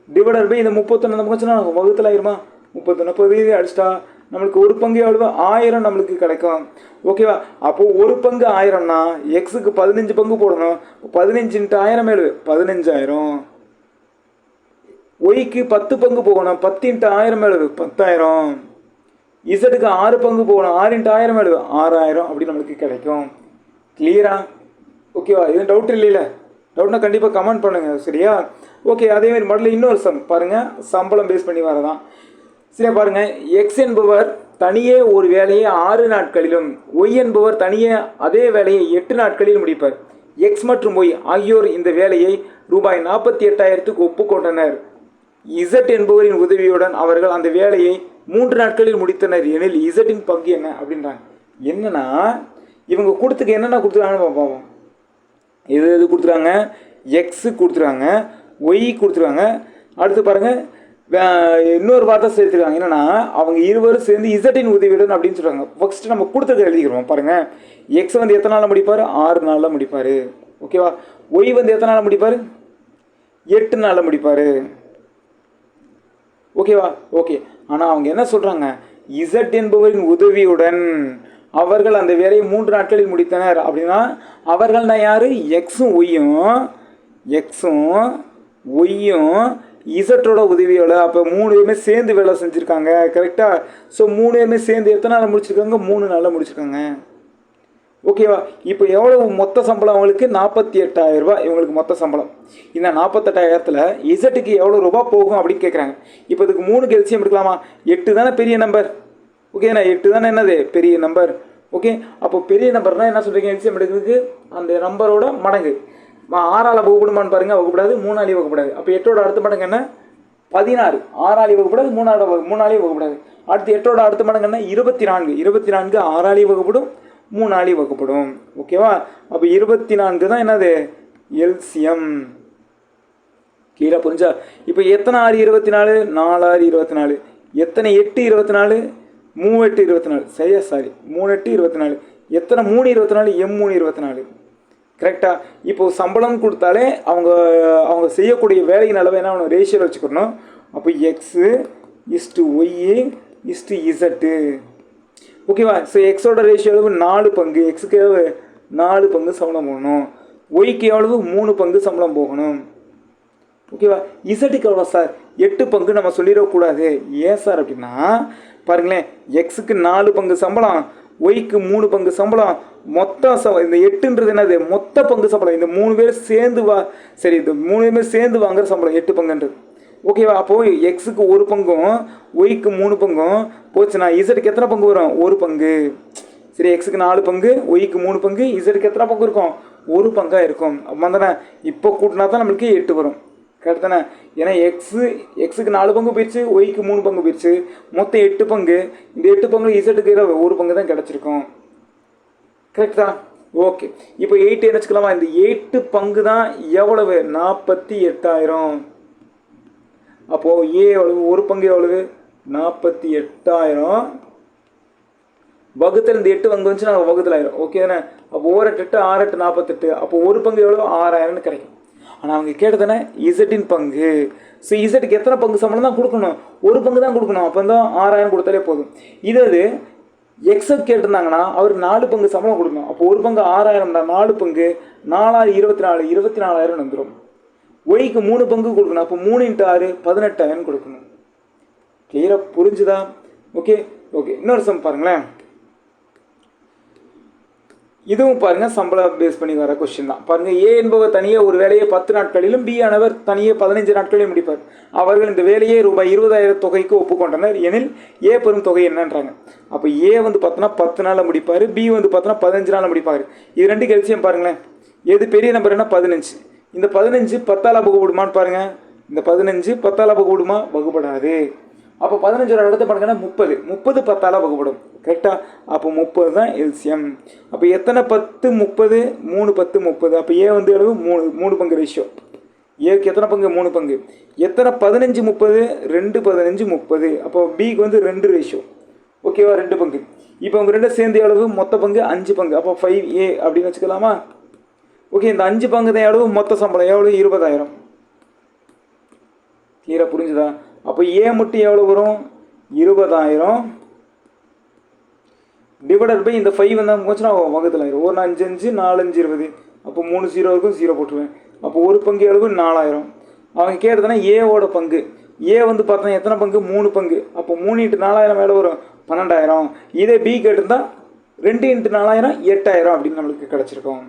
[SPEAKER 1] டிவைடட் பை இந்த 31 நம்ம வச்சுன்னா வகுத்தில் ஆயிருமா? 30 அடிச்சிட்டா நம்மளுக்கு ஒரு பங்கு எவ்வளோ? 1000 நம்மளுக்கு கிடைக்கும். ஓகேவா? அப்போது ஒரு பங்கு 1000னா எக்ஸுக்கு 15 பங்கு போடணும். 15 × 1000 எழுது 15,000. ஒய்க்கு 10 பங்கு போகணும், 10 × 1000 எழுது 10,000. இசட்டுக்கு 6 பங்கு போகணும், 6 × 1000 எழுது 6,000. அப்படி நம்மளுக்கு கிடைக்கும். கிளியரா? ஓகேவா? எதுவும் டவுட் இல்லைல்ல? டவுட்னா கண்டிப்பாக கமெண்ட் பண்ணுங்கள். சரியா? ஓகே, அதேமாதிரி மாடலில் இன்னொரு சம் பாருங்கள், சம்பளம் பேஸ் பண்ணி வரதான். சரியா? பாருங்கள், எக்ஸ் என்பவர் தனியே ஒரு வேலையை 6 நாட்களிலும் ஒய் என்பவர் தனியே அதே வேலையை 8 நாட்களில் முடிப்பார். எக்ஸ் மற்றும் ஒய் ஆகியோர் இந்த வேலையை ரூபாய் 48,000க்கு ஒப்புக்கொண்டனர். இசட் என்பவரின் உதவியுடன் அவர்கள் அந்த வேலையை 3 நாட்களில் முடித்தனர் எனில் இசட்டின் பங்கு என்ன அப்படின்றாங்க. என்னன்னா, இவங்க கொடுத்துக்க என்னென்ன கொடுத்துருக்காங்கன்னு பார்ப்போம். எது கொடுத்துருக்காங்க? எக்ஸு கொடுத்துருக்காங்க, ஒய் கொடுத்துருக்காங்க. அடுத்து பாருங்கள், இன்னொரு வார்த்தை சேர்த்துருக்காங்க. என்னென்னா, அவங்க இருவரும் சேர்ந்து இசட்டின் உதவியுடன் அப்படின்னு சொல்கிறாங்க. ஃபஸ்ட்டு நம்ம கொடுத்துருக்க எழுதிக்கிறோம். பாருங்கள், எக்ஸ் வந்து எத்தனை நாளில் முடிப்பார்? 6 நாளில் முடிப்பார். ஓகேவா? ஒய் வந்து எத்தனை நாளில் முடிப்பார்? 8 நாளில் முடிப்பார். ஓகேவா? ஓகே, ஆனால் அவங்க என்ன சொல்கிறாங்க? இசட் என்பவரின் உதவியுடன் அவர்கள் அந்த வேலையை 3 நாட்களில் முடித்தனர். அப்படின்னா அவர்கள்னா யார்? எக்ஸும் ஒய்யும் இசட்டோட உதவியோட. அப்போ 3 பேருமே சேர்ந்து வேலை செஞ்சுருக்காங்க. கரெக்டாக? ஸோ 3 பேருமே சேர்ந்து எத்தனை நாளில் முடிச்சிருக்காங்க? 3 நாளில் முடிச்சிருக்காங்க. ஓகேவா? இப்போ எவ்வளோ மொத்த சம்பளம் அவங்களுக்கு? 48,000 ரூபா இவங்களுக்கு மொத்த சம்பளம். இந்த 48,000த்தில் இசட்டுக்கு எவ்வளோ ரூபா போகும் அப்படின்னு கேட்குறாங்க. இப்போ இதுக்கு 3க்கு எல்சிஎம் எடுக்கலாமா? 8 தானே பெரிய நம்பர். ஓகேண்ணா, 8 தானே என்னது பெரிய நம்பர். ஓகே, அப்போ பெரிய நம்பர்னால் என்ன சொல்கிறீங்க? எல்சிஎம் எடுக்கிறதுக்கு அந்த நம்பரோட மடங்கு. 6ஆல் வகுப்படுமான்னு பாருங்கள், வகுப்படாது. 3ஆலையும் வகுப்படாது. அப்போ 8ஓட அடுத்த மடங்கு என்ன? 16. 6ஆலையும் வகுப்படாது, 3ஆலையும் வகுப்படாது. அடுத்து 8ஓட அடுத்த மடங்கு என்ன? 24. 24 6ஆலையும் வகுப்படும், 3ஆலையும் வகுப்படும். ஓகேவா? அப்போ 24 தான் என்னது எல்சிஎம். கிளியராக புரிஞ்சா? இப்போ எத்தனை 6 24? 4 6 24. எத்தனை 8 24? 3 8 24. சரியா? சாரி, 3 8 24. எத்தனை 3/24 M3/24 கரெக்டாக. இப்போது சம்பளம் கொடுத்தாலே அவங்க செய்யக்கூடிய வேலையின் அளவு என்ன ஒன்று ரேஷியோவில் வச்சுக்கணும். அப்போ X/Y/Z ஓகேவா. ஸோ எக்ஸோட ரேஷியோ அளவு 4 பங்கு, எக்ஸுக்கு 4 பங்கு சம்பளம் போகணும், ஒய்க்கு எவ்வளவு 3 பங்கு சம்பளம் போகணும். ஓகேவா. இசட்டுக்கு எவ்வளோ சார் 8 பங்கு நம்ம சொல்லிடக்கூடாது. ஏன் சார் அப்படின்னா பாருங்களேன், எக்ஸுக்கு 4 பங்கு சம்பளம், ஒய்க்கு 3 பங்கு சம்பளம், மொத்தம் இந்த 8ன்றது என்னது மொத்த பங்கு சம்பளம். இந்த 3 பேர் சேர்ந்து சரி இந்த 3 பேர் சேர்ந்து வாங்குற சம்பளம் 8 பங்குன்றது. ஓகேவா. அப்போது எக்ஸுக்கு 1 பங்கும் ஒய்க்கு 3 பங்கும் போச்சுன்னா இசட்டுக்கு எத்தனை பங்கு வரும் 1 பங்கு. சரி, எக்ஸுக்கு 4 பங்கு ஒய்க்கு 3 பங்கு, இசட்டுக்கு எத்தனை பங்கு இருக்கும் 1 பங்காக இருக்கும். வந்தானே இப்போ கூட்டினா தான் நம்மளுக்கு 8 வரும். கரெக்ட் தானே. ஏன்னா எக்ஸுக்கு 4 பங்கு போயிடுச்சு, ஒய்க்கு 3 பங்கு போயிடுச்சு, மொத்தம் 8 பங்கு. இந்த 8 பங்கு இசட்டுக்கு 1 பங்கு தான் கிடச்சிருக்கும். கரெக்டா. ஓகே, இப்போ 8 என்ன வச்சுக்கலாமா. இந்த 8 பங்கு தான் எவ்வளவு 48,000. அப்போது எவ்வளவு 1 பங்கு எவ்வளவு 48,000 வகுத்தல் இந்த 8 பங்கு வந்துச்சுன்னா வகுத்தல் ஆயிரும். ஓகே தானே. அப்போ 1/8 6/8 48. அப்போ 1 பங்கு எவ்வளோ 6,000 கிடைக்கும். ஆனால் அவங்க கேட்டதானே இசட்டின் பங்கு. ஸோ இசட்டுக்கு எத்தனை பங்கு சம்பளம் தான் கொடுக்கணும் 1 பங்கு தான் கொடுக்கணும். அப்போ தான் 6,000 கொடுத்தாலே போதும். இது எக்ஸப் கேட்டிருந்தாங்கன்னா அவர் 4 பங்கு சம்பளம் கொடுக்கணும். அப்போ 1 பங்கு 6,000 4 பங்கு 4 24,000 வந்துடும். ஒய்க்கு 3 பங்கு கொடுக்கணும். அப்போ 3 × 6 18,000 கொடுக்கணும். கிளியராக புரிஞ்சுதா. ஓகே. இன்னொரு சம் பாருங்களேன். இதுவும் பாருங்கள் சம்பளம் பேஸ் பண்ணி வர கொஸ்டின் தான். பாருங்கள், ஏ என்பவர் தனியே ஒரு வேலையை 10 நாட்களிலும் பி ஆனவர் தனியே 15 நாட்களிலும் முடிப்பார். அவர்கள் இந்த வேலையை ரூபாய் 20,000 தொகைக்கு ஒப்புக்கொண்டனர் எனில் ஏ பெறும் தொகை என்னன்றாங்க. அப்போ ஏ வந்து பார்த்தோன்னா 10 நாளில் முடிப்பார், பி வந்து பார்த்தோன்னா 15 நாளில் முடிப்பார். இது 2 கெல்சியம் பாருங்களேன். எது பெரிய நம்பர் என்ன 15. இந்த 15 10ஆல் வகுப்படுமான்னு பாருங்கள். இந்த 15 10ஆல் வகுப்படுமா வகுப்படாது. அப்போ 15 இடத்த பாருங்கன்னா 30 10ஆல் வகுப்படும். கரெக்டாக. அப்போ 30 தான் எல்சியம். அப்போ எத்தனை 10 30 3 10 30. அப்போ ஏ வந்து எவ்வளவு 3 பங்கு ரேஷியோ. ஏக்கு எத்தனை பங்கு 3 பங்கு. எத்தனை 15 30 2 15 30. அப்போ பிக்கு வந்து 2 ரேஷியோ. ஓகேவா, 2 பங்கு. இப்போ அவங்க 2 சேர்ந்து எவ்வளவு மொத்த பங்கு 5 பங்கு. அப்போ 5A அப்படின்னு வச்சுக்கலாமா. ஓகே, இந்த 5 பங்கு தான் எவ்வளவு மொத்த சம்பளம் எவ்வளவு 20,000. கிளியராக புரிஞ்சுதா. அப்போ ஏ மட்டும் எவ்வளோ வரும் 20,000 டிவைடட் பை இந்த 5 வந்தால் போச்சுன்னா வகுத்தில் ஆயிரும். 1 5 5 4 5 20. அப்போ 3 0 இருக்கும், 0 போட்டுருவேன். அப்போ 1 பங்கு எவ்வளவு 4,000. அவங்க கேட்டதுன்னா ஏவோட பங்கு. ஏ வந்து பார்த்தோன்னா எத்தனை பங்கு 3 பங்கு. அப்போ 3 × 4,000 எவ்வளோ வரும் 12,000. இதே பி கேட்டிருந்தா 2 × 4,000 8,000 அப்படின்னு நம்மளுக்கு கிடச்சிருக்கோம்.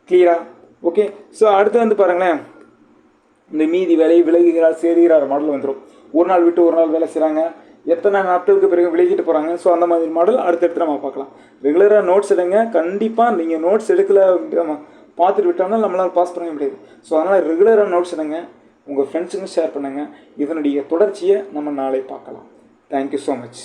[SPEAKER 1] கிளியரா. ஓகே. ஸோ அடுத்து வந்து பாருங்களேன், இந்த மீதி வேலையை விலகுகிறார் சேருகிறார் மாடல் வந்துடும். ஒரு நாள் விட்டு ஒரு நாள் வேலை செய்கிறாங்க, எத்தனை நாட்களுக்கு பிறகு விலகிட்டு போகிறாங்க. ஸோ அந்த மாதிரி மாடல் அடுத்தடுத்து நம்ம பார்க்கலாம். ரெகுலராக நோட்ஸ் எடுங்க. கண்டிப்பாக நீங்கள் நோட்ஸ் எடுக்கல பார்த்துட்டு விட்டோம்னா நம்மளால் பாஸ் பண்ண முடியாது. ஸோ அதனால் ரெகுலராக நோட்ஸ் எடுங்க, உங்கள் ஃப்ரெண்ட்ஸுக்கும் ஷேர் பண்ணுங்கள். இதனுடைய தொடர்ச்சியை நம்ம நாளை பார்க்கலாம். Thank you so much.